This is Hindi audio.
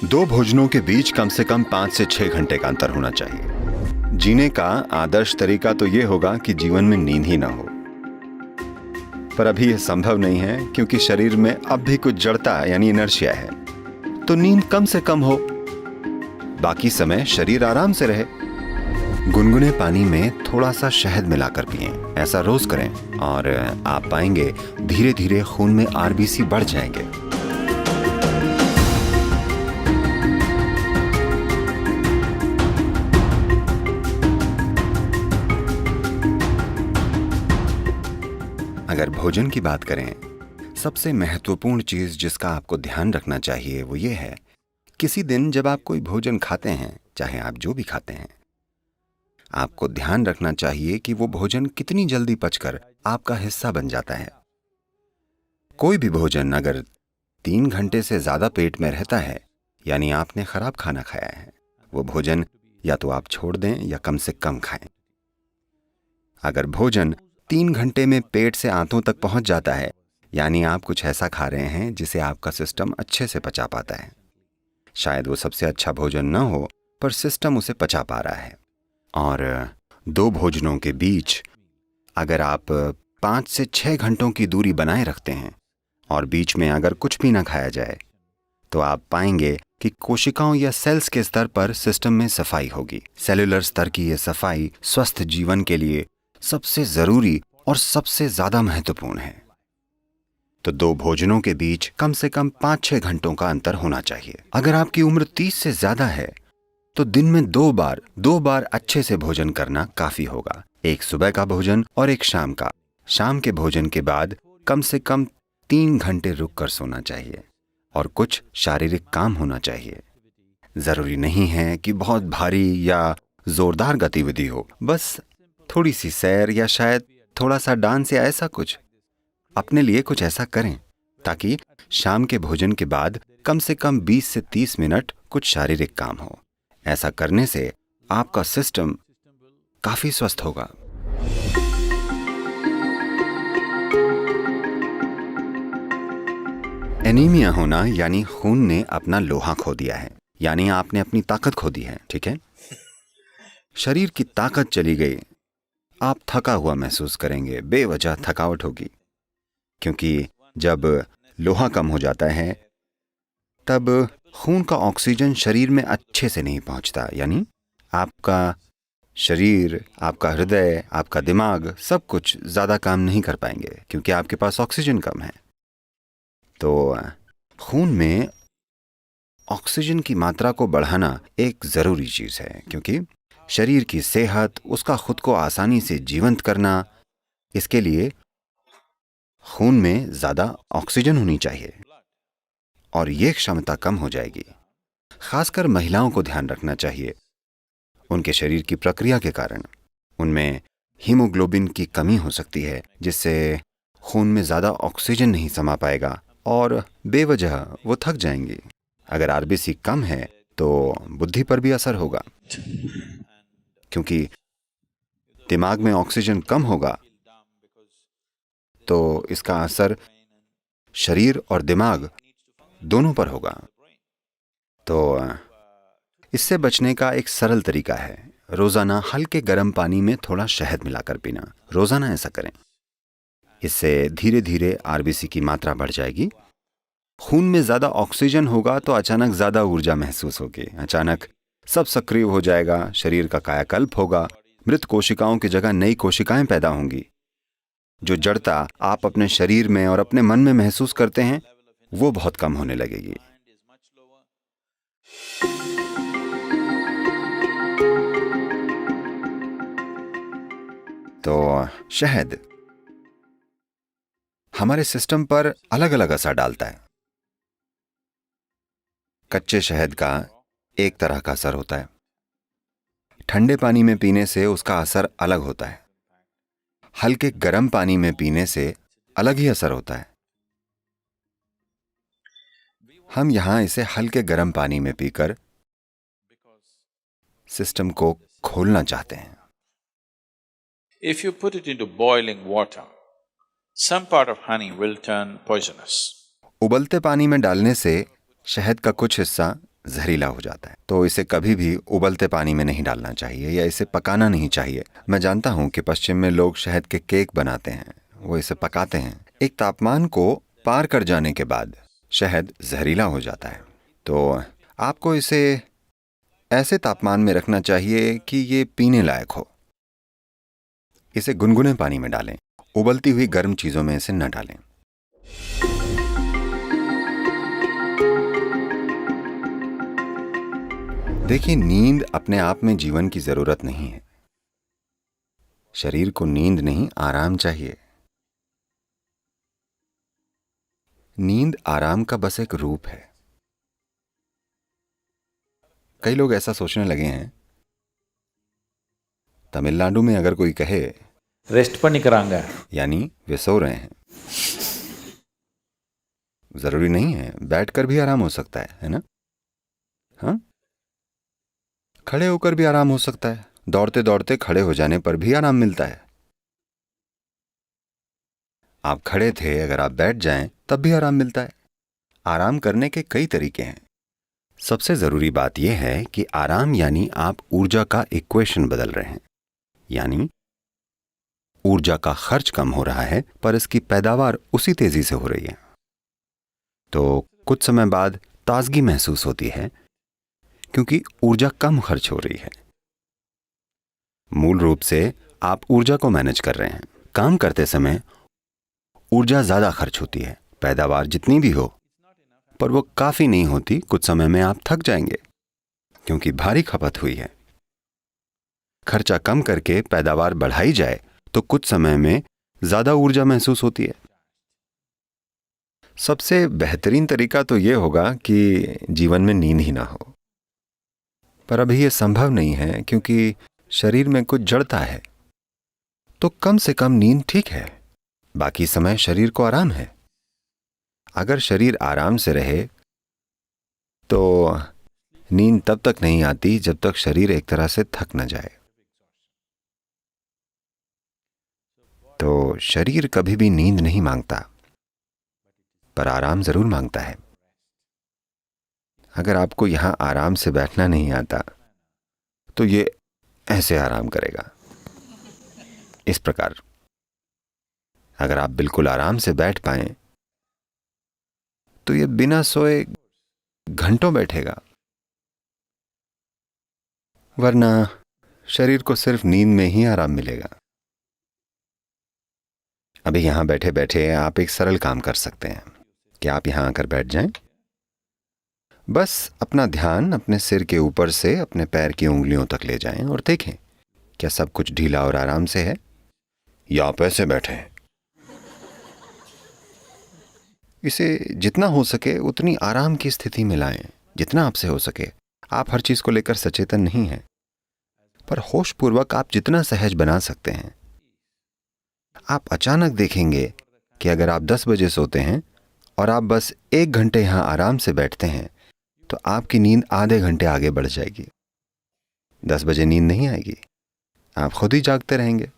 दो भोजनों के बीच कम से कम 5 से 6 घंटे का अंतर होना चाहिए। जीने का आदर्श तरीका तो ये होगा कि जीवन में नींद ही ना हो, पर अभी यह संभव नहीं है क्योंकि शरीर में अब भी कुछ जड़ता यानी इनर्शिया है। तो नींद कम से कम हो, बाकी समय शरीर आराम से रहे। गुनगुने पानी में थोड़ा सा शहद मिलाकर पिएं। ऐसा रोज करें और आप पाएंगे धीरे धीरे खून में आरबीसी बढ़ जाएंगे। अगर भोजन की बात करें, सबसे महत्वपूर्ण चीज जिसका आपको ध्यान रखना चाहिए वो ये है, किसी दिन जब आप कोई भोजन खाते हैं, चाहे आप जो भी खाते हैं, आपको ध्यान रखना चाहिए कि वो भोजन कितनी जल्दी पचकर आपका हिस्सा बन जाता है। कोई भी भोजन अगर 3 घंटे से ज्यादा पेट में रहता है, यानी आपने खराब खाना खाया है। वो भोजन या तो आप छोड़ दें या कम से कम खाएं। अगर भोजन 3 घंटे में पेट से आंतों तक पहुंच जाता है, यानी आप कुछ ऐसा खा रहे हैं जिसे आपका सिस्टम अच्छे से पचा पाता है। शायद वो सबसे अच्छा भोजन न हो, पर सिस्टम उसे पचा पा रहा है। और दो भोजनों के बीच अगर आप 5 से 6 घंटों की दूरी बनाए रखते हैं और बीच में अगर कुछ भी ना खाया जाए, तो आप पाएंगे कि कोशिकाओं या सेल्स के स्तर पर सिस्टम में सफाई होगी। सेलुलर स्तर की यह सफाई स्वस्थ जीवन के लिए सबसे जरूरी और सबसे ज्यादा महत्वपूर्ण है। तो दो भोजनों के बीच कम से कम 5-6 घंटों का अंतर होना चाहिए। अगर आपकी उम्र 30 से ज्यादा है तो दिन में दो बार अच्छे से भोजन करना काफी होगा। एक सुबह का भोजन और एक शाम का। शाम के भोजन के बाद कम से कम 3 घंटे रुक कर सोना चाहिए और कुछ शारीरिक काम होना चाहिए। जरूरी नहीं है कि बहुत भारी या जोरदार गतिविधि हो, बस थोड़ी सी सैर या शायद थोड़ा सा डांस या ऐसा कुछ। अपने लिए कुछ ऐसा करें ताकि शाम के भोजन के बाद कम से कम 20 से 30 मिनट कुछ शारीरिक काम हो। ऐसा करने से आपका सिस्टम काफी स्वस्थ होगा। एनीमिया होना यानी खून ने अपना लोहा खो दिया है, यानी आपने अपनी ताकत खो दी है। ठीक है, शरीर की ताकत चली गई, आप थका हुआ महसूस करेंगे, बेवजह थकावट होगी। क्योंकि जब लोहा कम हो जाता है तब खून का ऑक्सीजन शरीर में अच्छे से नहीं पहुंचता, यानी आपका शरीर, आपका हृदय, आपका दिमाग सब कुछ ज्यादा काम नहीं कर पाएंगे क्योंकि आपके पास ऑक्सीजन कम है। तो खून में ऑक्सीजन की मात्रा को बढ़ाना एक जरूरी चीज है, क्योंकि शरीर की सेहत, उसका खुद को आसानी से जीवंत करना, इसके लिए खून में ज्यादा ऑक्सीजन होनी चाहिए और यह क्षमता कम हो जाएगी। खासकर महिलाओं को ध्यान रखना चाहिए। उनके शरीर की प्रक्रिया के कारण उनमें हीमोग्लोबिन की कमी हो सकती है, जिससे खून में ज्यादा ऑक्सीजन नहीं समा पाएगा और बेवजह वो थक जाएंगी। अगर आरबीसी कम है तो बुद्धि पर भी असर होगा, क्योंकि दिमाग में ऑक्सीजन कम होगा तो इसका असर शरीर और दिमाग दोनों पर होगा। तो इससे बचने का एक सरल तरीका है, रोजाना हल्के गर्म पानी में थोड़ा शहद मिलाकर पीना। रोजाना ऐसा करें। इससे धीरे धीरे आरबीसी की मात्रा बढ़ जाएगी। खून में ज्यादा ऑक्सीजन होगा तो अचानक ज्यादा ऊर्जा महसूस होगी, अचानक सब सक्रिय हो जाएगा, शरीर का कायाकल्प होगा, मृत कोशिकाओं की जगह नई कोशिकाएं पैदा होंगी। जो जड़ता आप अपने शरीर में और अपने मन में महसूस करते हैं वो बहुत कम होने लगेगी। तो शहद हमारे सिस्टम पर अलग अलग असर डालता है। कच्चे शहद का एक तरह का असर होता है, ठंडे पानी में पीने से उसका असर अलग होता है, हल्के गर्म पानी में पीने से अलग ही असर होता है। हम यहां इसे हल्के गर्म पानी में पीकर सिस्टम को खोलना चाहते हैं। If you put it into boiling water, some part of honey will turn poisonous. उबलते पानी में डालने से शहद का कुछ हिस्सा जहरीला हो जाता है। तो इसे कभी भी उबलते पानी में नहीं डालना चाहिए या इसे पकाना नहीं चाहिए। मैं जानता हूँ कि पश्चिम में लोग शहद के केक बनाते हैं, वो इसे पकाते हैं। एक तापमान को पार कर जाने के बाद शहद जहरीला हो जाता है। तो आपको इसे ऐसे तापमान में रखना चाहिए कि ये पीने लायक हो। इसे गुनगुने पानी में डालें, उबलती हुई गर्म चीज़ों में इसे न डालें। देखिए, नींद अपने आप में जीवन की जरूरत नहीं है। शरीर को नींद नहीं, आराम चाहिए। नींद आराम का बस एक रूप है। कई लोग ऐसा सोचने लगे हैं, तमिलनाडु में अगर कोई कहे ரெஸ்ட் பண்ணிக்கிறாங்க, यानी वे सो रहे हैं। जरूरी नहीं है, बैठकर भी आराम हो सकता है ना? हाँ, खड़े होकर भी आराम हो सकता है। दौड़ते दौड़ते खड़े हो जाने पर भी आराम मिलता है। आप खड़े थे, अगर आप बैठ जाएं तब भी आराम मिलता है। आराम करने के कई तरीके हैं। सबसे जरूरी बात यह है कि आराम यानी आप ऊर्जा का इक्वेशन बदल रहे हैं, यानी ऊर्जा का खर्च कम हो रहा है पर इसकी पैदावार उसी तेजी से हो रही है। तो कुछ समय बाद ताजगी महसूस होती है क्योंकि ऊर्जा कम खर्च हो रही है। मूल रूप से आप ऊर्जा को मैनेज कर रहे हैं। काम करते समय ऊर्जा ज्यादा खर्च होती है, पैदावार जितनी भी हो, पर वो काफी नहीं होती। कुछ समय में आप थक जाएंगे क्योंकि भारी खपत हुई है। खर्चा कम करके पैदावार बढ़ाई जाए तो कुछ समय में ज्यादा ऊर्जा महसूस होती है। सबसे बेहतरीन तरीका तो यह होगा कि जीवन में नींद ही ना हो, पर अभी यह संभव नहीं है क्योंकि शरीर में कुछ जड़ता है। तो कम से कम नींद ठीक है, बाकी समय शरीर को आराम है। अगर शरीर आराम से रहे तो नींद तब तक नहीं आती जब तक शरीर एक तरह से थक न जाए। तो शरीर कभी भी नींद नहीं मांगता, पर आराम जरूर मांगता है। अगर आपको यहां आराम से बैठना नहीं आता तो ये ऐसे आराम करेगा, इस प्रकार। अगर आप बिल्कुल आराम से बैठ पाएं तो ये बिना सोए घंटों बैठेगा, वरना शरीर को सिर्फ नींद में ही आराम मिलेगा। अभी यहां बैठे बैठे आप एक सरल काम कर सकते हैं कि आप यहां आकर बैठ जाएं। बस अपना ध्यान अपने सिर के ऊपर से अपने पैर की उंगलियों तक ले जाएं और देखें क्या सब कुछ ढीला और आराम से है, या आप ऐसे बैठे हैं। इसे जितना हो सके उतनी आराम की स्थिति में लाएं, जितना आपसे हो सके। आप हर चीज को लेकर सचेतन नहीं हैं, पर होशपूर्वक आप जितना सहज बना सकते हैं। आप अचानक देखेंगे कि अगर आप 10 बजे सोते हैं और आप बस 1 घंटे यहां आराम से बैठते हैं तो आपकी नींद आधे घंटे आगे बढ़ जाएगी। 10 बजे नींद नहीं आएगी, आप खुद ही जागते रहेंगे।